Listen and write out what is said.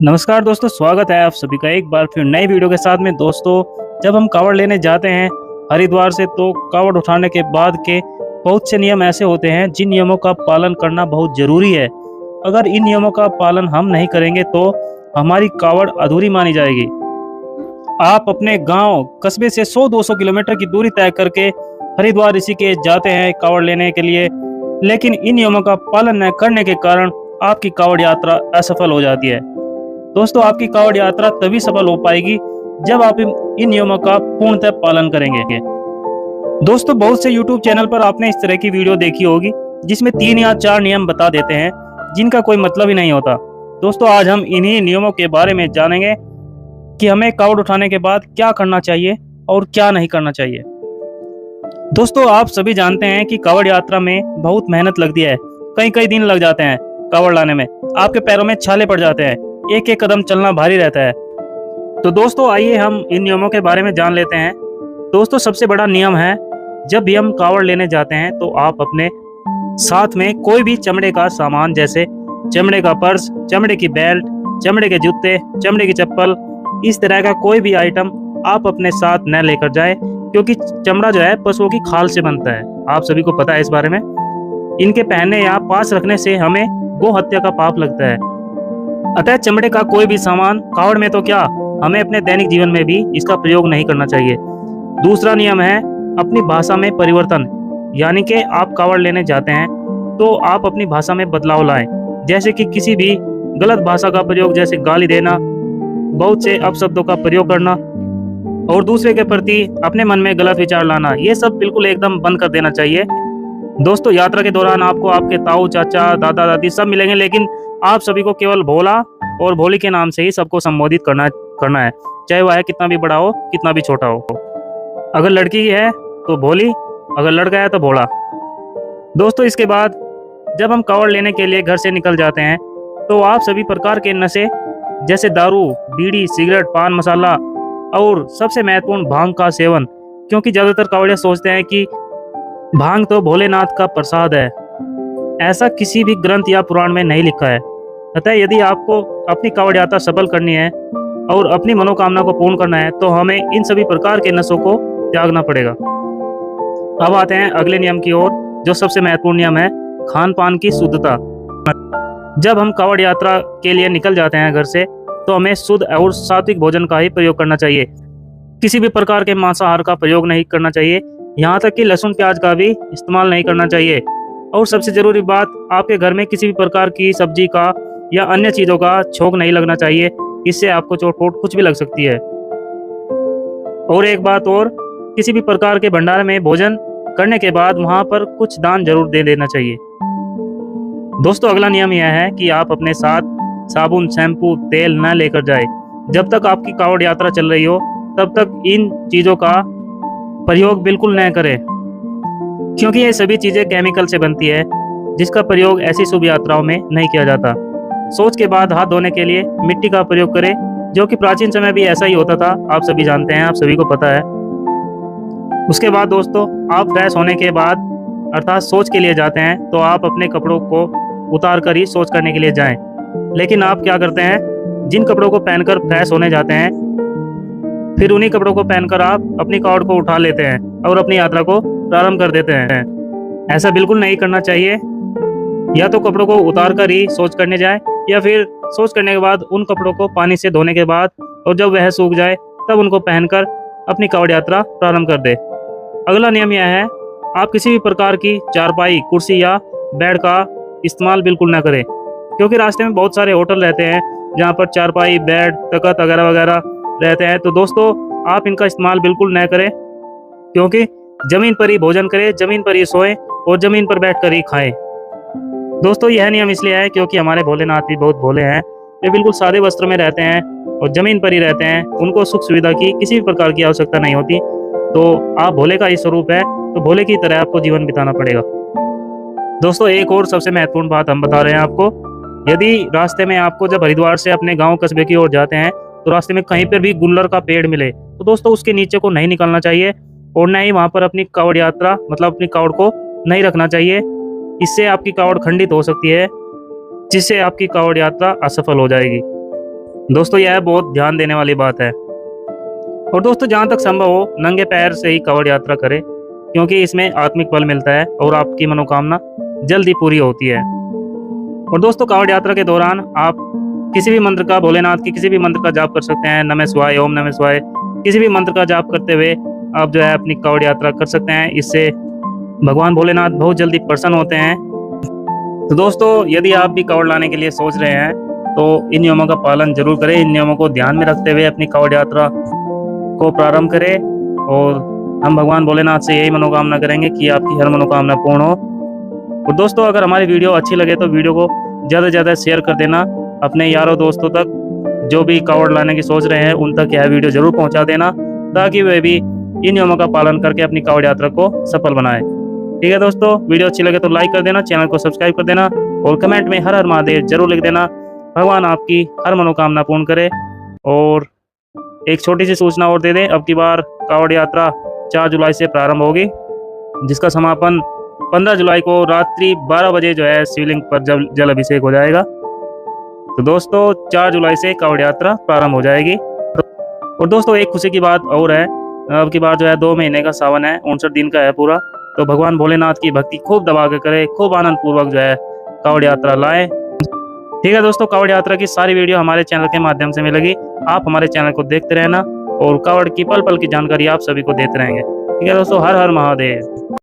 नमस्कार दोस्तों, स्वागत है आप सभी का एक बार फिर नई वीडियो के साथ में। दोस्तों, जब हम कावड़ लेने जाते हैं हरिद्वार से, तो कावड़ उठाने के बाद के बहुत से नियम ऐसे होते हैं जिन नियमों का पालन करना बहुत ज़रूरी है। अगर इन नियमों का पालन हम नहीं करेंगे तो हमारी कावड़ अधूरी मानी जाएगी। आप अपने गांव कस्बे से 100-200 किलोमीटर की दूरी तय करके हरिद्वार ऋषिकेश जाते हैं कावड़ लेने के लिए, लेकिन इन नियमों का पालन न करने के कारण आपकी कावड़ यात्रा असफल हो जाती है। दोस्तों, आपकी कावड़ यात्रा तभी सफल हो पाएगी जब आप इन नियमों का पूर्णतः पालन करेंगे। दोस्तों, बहुत से YouTube चैनल पर आपने इस तरह की वीडियो देखी होगी जिसमें 3 या 4 नियम बता देते हैं जिनका कोई मतलब ही नहीं होता। दोस्तों, आज हम इन्हीं नियमों के बारे में जानेंगे कि हमें कावड़ उठाने के बाद क्या करना चाहिए और क्या नहीं करना चाहिए। दोस्तों, आप सभी जानते हैं कि कावड़ यात्रा में बहुत मेहनत लगती है। कई दिन लग जाते हैं कावड़ लाने में। आपके पैरों में छाले पड़ जाते हैं, एक एक कदम चलना भारी रहता है। तो दोस्तों, आइए हम इन नियमों के बारे में जान लेते हैं। दोस्तों, सबसे बड़ा नियम है, जब भी हम कावड़ लेने जाते हैं तो आप अपने साथ में कोई भी चमड़े का सामान, जैसे चमड़े का पर्स, चमड़े की बेल्ट, चमड़े के जूते, चमड़े की चप्पल, इस तरह का कोई भी आइटम आप अपने साथ न लेकर जाएं, क्योंकि चमड़ा जो है पशुओं की खाल से बनता है। आप सभी को पता है इस बारे में। इनके पहनने या पास रखने से हमें गौ हत्या का पाप लगता है। अतः चमड़े का कोई भी सामान, कावड़ में तो क्या, हमें अपने दैनिक जीवन में भी इसका प्रयोग नहीं करना चाहिए। दूसरा नियम है अपनी भाषा में परिवर्तन, यानी कि आप कावड़ लेने जाते हैं तो आप अपनी भाषा में बदलाव लाएं। जैसे कि किसी भी गलत भाषा का प्रयोग, जैसे गाली देना, बहुत से अपशब्दों का प्रयोग करना और दूसरे के प्रति अपने मन में गलत विचार लाना, ये सब बिल्कुल एकदम बंद कर देना चाहिए। दोस्तों, यात्रा के दौरान आपको आपके ताऊ, चाचा, दादा, दादी सब मिलेंगे, लेकिन आप सभी को केवल भोला और भोली के नाम से ही सबको संबोधित करना है, चाहे वह कितना भी बड़ा हो, कितना भी छोटा हो। अगर लड़की है तो भोली, अगर लड़का है तो भोला। दोस्तों, इसके बाद जब हम कावड़ लेने के लिए घर से निकल जाते हैं तो आप सभी प्रकार के नशे, जैसे दारू, बीड़ी, सिगरेट, पान मसाला और सबसे महत्वपूर्ण भांग का सेवन, क्योंकि ज़्यादातर कावड़िया सोचते हैं कि भांग तो भोलेनाथ का प्रसाद है। ऐसा किसी भी ग्रंथ या पुराण में नहीं लिखा है। अतः यदि आपको अपनी कावड़ यात्रा सफल करनी है और अपनी मनोकामना को पूर्ण करना है तो हमें इन सभी प्रकार के नशों को त्यागना पड़ेगा। अब आते हैं अगले नियम की ओर, जो सबसे महत्वपूर्ण नियम है, खान पान की शुद्धता। जब हम कावड़ यात्रा के लिए निकल जाते हैं घर से, तो हमें शुद्ध और सात्विक भोजन का ही प्रयोग करना चाहिए। किसी भी प्रकार के मांसाहार का प्रयोग नहीं करना चाहिए, यहाँ तक कि लहसुन प्याज का भी इस्तेमाल नहीं करना चाहिए। और सबसे जरूरी बात, आपके घर में किसी भी प्रकार की सब्जी का या अन्य चीज़ों का छोंक नहीं लगना चाहिए, इससे आपको चोट कुछ भी लग सकती है। और एक बात और, किसी भी प्रकार के भंडारे में भोजन करने के बाद वहां पर कुछ दान जरूर दे देना चाहिए। दोस्तों, अगला नियम यह है कि आप अपने साथ साबुन, शैम्पू, तेल न लेकर जाए। जब तक आपकी कावड़ यात्रा चल रही हो तब तक इन चीज़ों का प्रयोग बिल्कुल न करें, क्योंकि ये सभी चीज़ें केमिकल से बनती है, जिसका प्रयोग ऐसी शुभ यात्राओं में नहीं किया जाता। शौच के बाद हाथ धोने के लिए मिट्टी का प्रयोग करें, जो कि प्राचीन समय भी ऐसा ही होता था। आप सभी जानते हैं, आप सभी को पता है। उसके बाद दोस्तों, आप फ्रेश होने के बाद, अर्थात शौच के लिए जाते हैं, तो आप अपने कपड़ों को उतार कर ही शौच करने के लिए जाएं। लेकिन आप क्या करते हैं, जिन कपड़ों को पहनकर फ्रेश होने जाते हैं, फिर उन्हीं कपड़ों को पहनकर आप अपनी कावड़ को उठा लेते हैं और अपनी यात्रा को प्रारंभ कर देते हैं। ऐसा बिल्कुल नहीं करना चाहिए। या तो कपड़ों को उतार कर ही शौच करने जाए, या फिर शौच करने के बाद उन कपड़ों को पानी से धोने के बाद और जब वह सूख जाए तब उनको पहनकर अपनी कावड़ यात्रा प्रारंभ कर दे। अगला नियम यह है, आप किसी भी प्रकार की चारपाई, कुर्सी या बेड का इस्तेमाल बिल्कुल न करें, क्योंकि रास्ते में बहुत सारे होटल रहते हैं जहाँ पर चारपाई, बेड, तख्त वगैरह वगैरह रहते हैं। तो दोस्तों, आप इनका इस्तेमाल बिल्कुल न करें, क्योंकि जमीन पर ही भोजन करें, जमीन पर ही सोएं और जमीन पर बैठकर ही खाएं। दोस्तों, यह नियम इसलिए है क्योंकि हमारे भोलेनाथ भी बहुत भोले हैं। वे बिल्कुल सादे वस्त्र में रहते हैं और जमीन पर ही रहते हैं। उनको सुख सुविधा की किसी भी प्रकार की आवश्यकता नहीं होती। तो आप भोले का ही स्वरूप है, तो भोले की तरह आपको जीवन बिताना पड़ेगा। दोस्तों, एक और सबसे महत्वपूर्ण बात हम बता रहे हैं आपको। यदि रास्ते में आपको, जब हरिद्वार से अपने गाँव कस्बे की ओर जाते हैं, तो रास्ते में कहीं पर भी गुल्लर का पेड़ मिले तो दोस्तों उसके नीचे को नहीं निकलना चाहिए और न ही वहाँ पर अपनी कावड़ यात्रा, मतलब अपनी कावड़ को नहीं रखना चाहिए। इससे आपकी कावड़ खंडित हो सकती है, जिससे आपकी कावड़ यात्रा असफल हो जाएगी। दोस्तों यह बहुत ध्यान देने वाली बात है। और दोस्तों जहाँ तक संभव हो नंगे पैर से ही कावड़ यात्रा करें, क्योंकि इसमें आत्मिक बल मिलता है और आपकी मनोकामना जल्दी पूरी होती है। और दोस्तों कावड़ यात्रा के दौरान आप किसी भी मंत्र का, भोलेनाथ की किसी भी मंत्र का जाप कर सकते हैं। नमः शिवाय, ओम नमः शिवाय, किसी भी मंत्र का जाप करते हुए आप जो है अपनी कावड़ यात्रा कर सकते हैं। इससे भगवान भोलेनाथ बहुत जल्दी प्रसन्न होते हैं। तो दोस्तों यदि आप भी कावड़ लाने के लिए सोच रहे हैं तो इन नियमों का पालन जरूर करें। इन नियमों को ध्यान में रखते हुए अपनी कावड़ यात्रा को प्रारंभ करें और हम भगवान भोलेनाथ से यही मनोकामना करेंगे कि आपकी हर मनोकामना पूर्ण हो। और दोस्तों अगर हमारी वीडियो अच्छी लगे तो वीडियो को ज़्यादा से ज़्यादा शेयर कर देना अपने यारों दोस्तों तक। जो भी कावड़ लाने की सोच रहे हैं उन तक यह वीडियो जरूर पहुंचा देना, ताकि वे भी इन नियमों का पालन करके अपनी कावड़ यात्रा को सफल बनाए। ठीक है दोस्तों, वीडियो अच्छी लगे तो लाइक कर देना, चैनल को सब्सक्राइब कर देना और कमेंट में हर हर महादेव जरूर लिख देना। भगवान आपकी हर मनोकामना पूर्ण करे। और एक छोटी सी सूचना और दे दें, अब की बार कावड़ यात्रा 4 जुलाई से प्रारंभ होगी, जिसका समापन 15 जुलाई को रात्रि 12 बजे जो है शिवलिंग पर जल अभिषेक हो जाएगा। तो दोस्तों 4 जुलाई से कावड़ यात्रा प्रारंभ हो जाएगी। और दोस्तों एक खुशी की बात और है, अब की बार जो है 2 महीने का सावन है, 59 दिन का है पूरा। तो भगवान भोलेनाथ की भक्ति खूब दबा के करें, खूब आनंद पूर्वक जो है कावड़ यात्रा लाएं। ठीक है दोस्तों, कावड़ यात्रा की सारी वीडियो हमारे चैनल के माध्यम से मिलेगी। आप हमारे चैनल को देखते रहना और कावड़ की पल पल की जानकारी आप सभी को देते रहेंगे। ठीक है दोस्तों, हर हर महादेव।